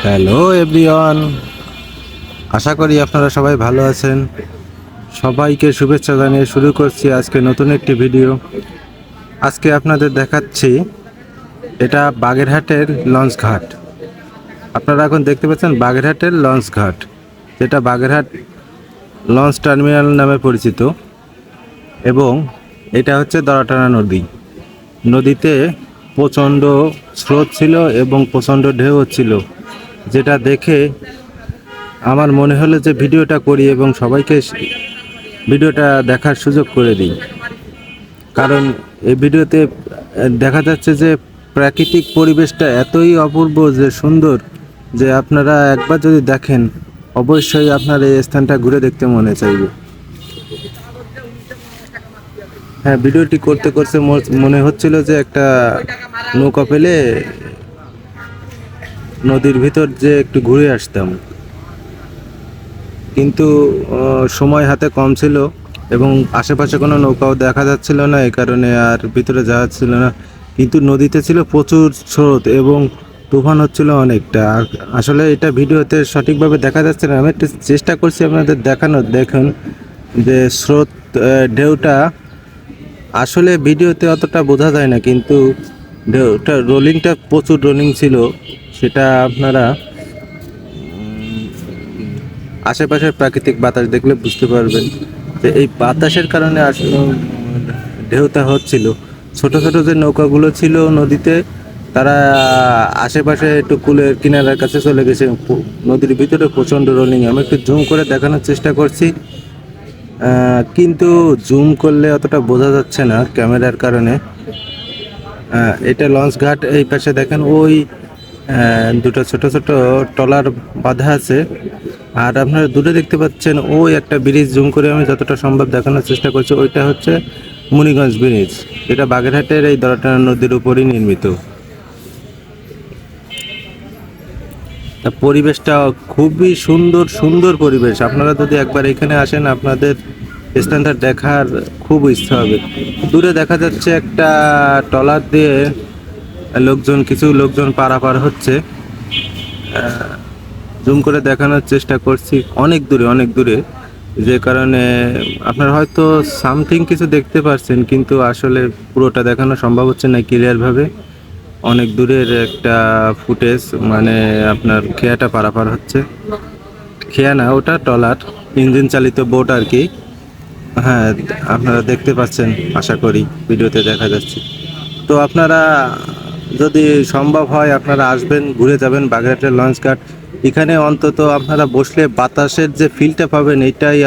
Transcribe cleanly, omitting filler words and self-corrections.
Hello everyone, আশা করি আপনারা সবাই ভালো আছেন। সবাইকে শুভেচ্ছা জানিয়ে শুরু করছি আজকে নতুন একটি ভিডিও। আজকে আপনাদের দেখাচ্ছি এটা বাগেরহাটের লঞ্চ ঘাট। আপনারা এখন দেখতে পাচ্ছেন বাগেরহাটের লঞ্চ ঘাট, যেটা বাগেরহাট লঞ্চ টার্মিনাল নামে পরিচিত। এবং এটা হচ্ছে দরাটানা নদী। নদীতে প্রচণ্ড স্রোত ছিল এবং প্রচণ্ড ঢেউ হচ্ছিল, যেটা দেখে আমার মনে হলো যে ভিডিওটা করি এবং সবাইকে ভিডিওটা দেখার সুযোগ করে দিই। কারণ এই ভিডিওতে দেখা যাচ্ছে যে প্রাকৃতিক পরিবেশটা এতই অপূর্ব যে সুন্দর, যে আপনারা একবার যদি দেখেন অবশ্যই আপনার এই স্থানটা ঘুরে দেখতে মনে চাইবে। হ্যাঁ, ভিডিওটি করতে করতে মনে হচ্ছিল যে একটা নৌকা পেলে নদীর ভিতর যে একটু ঘুরে আসতাম, কিন্তু সময় হাতে কম ছিল এবং আশেপাশে কোনো নৌকাও দেখা যাচ্ছিল না, এই কারণে আর ভিতরে যাওয়া ছিল না। কিন্তু নদীতে ছিল প্রচুর স্রোত এবং তুফান হচ্ছিল অনেকটা। আর আসলে এটা ভিডিওতে সঠিকভাবে দেখা যাচ্ছে না, আমি একটু চেষ্টা করছি আপনাদের দেখানোর। দেখুন যে স্রোত, ঢেউটা আসলে ভিডিওতে অতটা বোঝা যায় না, কিন্তু ঢেউটা রোলিংটা প্রচুর রোলিং ছিল, সেটা আপনারা আশেপাশের প্রাকৃতিক বাতাস দেখলে বুঝতে পারবেন যে এই বাতাসের কারণে আসলে ঢেউটা হচ্ছিল। ছোট ছোট যে নৌকাগুলো ছিল নদীতে, তারা আশেপাশে একটু কুলের কিনারার কাছে চলে গেছে। নদীর ভিতরে প্রচণ্ড রোলিং। আমি একটু জুম করে দেখানোর চেষ্টা করছি, কিন্তু জুম করলে অতটা বোঝা যাচ্ছে না ক্যামেরার কারণে। এটা লঞ্চ ঘাট। এই পাশে দেখেন ওই দুটো ছোট ছোট ট্রলার বাঁধা আছে। আর আপনারা দূরে দেখতে পাচ্ছেন ওই একটা ব্রিজ, জুম করে আমি যতটা সম্ভব দেখানোর চেষ্টা করছি। ওইটা হচ্ছে মুনিগঞ্জ ব্রিজ, যেটা বাগেরহাটের এই দরাটানা নদীর উপরই নির্মিত। তা পরিবেশটা খুবই সুন্দর সুন্দর পরিবেশ। আপনারা যদি একবার এখানে আসেন, আপনাদের স্থানটা দেখার খুব ইচ্ছা হবে। দূরে দেখা যাচ্ছে একটা ট্রলার দিয়ে কিছু লোকজন পারাপার হচ্ছে। জুম করে দেখানোর চেষ্টা করছি, অনেক দূরে অনেক দূরে, যে কারণে আপনারা হয়তো সামথিং কিছু দেখতে পাচ্ছেন, কিন্তু আসলে পুরোটা দেখানো সম্ভব হচ্ছে না ক্লিয়ারভাবে। অনেক দূরের একটা ফুটেজ, মানে আপনার খেয়াটা পারাপার হচ্ছে। খেয়া না, ওটা ট্রলার, ইঞ্জিন চালিত বোট আর কি। হ্যাঁ, আপনারা দেখতে পাচ্ছেন, আশা করি ভিডিওতে দেখা যাচ্ছে। তো আপনারা যদি সম্ভব হয় আপনারা আসবেন, ঘুরে যাবেন বাগেরহাটের লঞ্চ ঘাট। এখানে অন্তত আপনারা বসলে বাতাসের যে ফিলটা পাবেন, এটাই